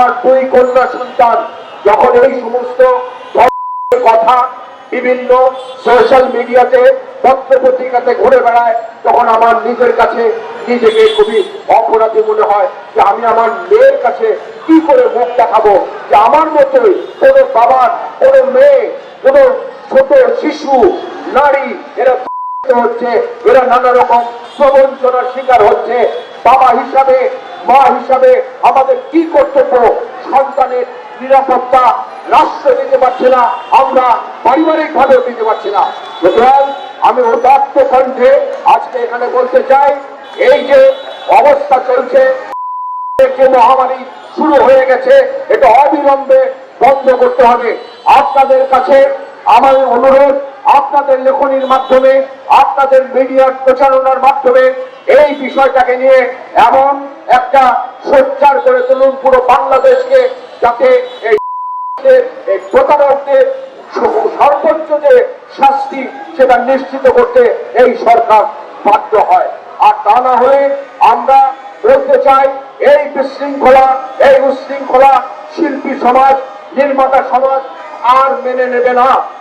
আমার 2 কন্যা সন্তান যখন এই সমস্ত কথা বিভিন্ন সোশ্যাল মিডিয়াতে পত্র পত্রিকাতে ঘুরে বেড়ায়, তখন আমার নিজের কাছে নিজেকে খুবই অপরাধী মনে হয় যে আমি আমার মেয়ের কাছে কি করে মুখ দেখাবো যে আমার মতোই কোনো বাবার, কোনো মেয়ে, কোনো ছোট শিশু, নারী এরা হচ্ছে, এরা নানা রকম প্রবঞ্চনার শিকার হচ্ছে। বাবা হিসাবে, মা হিসাবে আমাদের কি কর্তব্য? সন্তানের নিরাপত্তা রাষ্ট্র দিতে পারছে না, আমরা পারিবারিক ভাবেও দিতে পারছি না। সুতরাং আমি উদাত্ত কণ্ঠে আজকে এখানে বলতে চাই, এই যে অবস্থা চলছে, যে মহামারী শুরু হয়ে গেছে, এটা অবিলম্বে বন্ধ করতে হবে। আপনাদের কাছে আমার অনুরোধ, আপনাদের লেখনীর মাধ্যমে, আপনাদের মিডিয়ার প্রচারণার মাধ্যমে এই বিষয়টাকে নিয়ে এমন একটা সোচ্চার করে তুলুন পুরো বাংলাদেশকে, যাতে এই প্রতারকদের সর্বোচ্চ যে শাস্তি সেটা নিশ্চিত করতে এই সরকার বাধ্য হয়। আর তা না হলে আমরা বলতে চাই, এই বিশৃঙ্খলা, এই উশৃঙ্খলা শিল্পী সমাজ, নির্মাতা সমাজ আর মেনে নেবে না।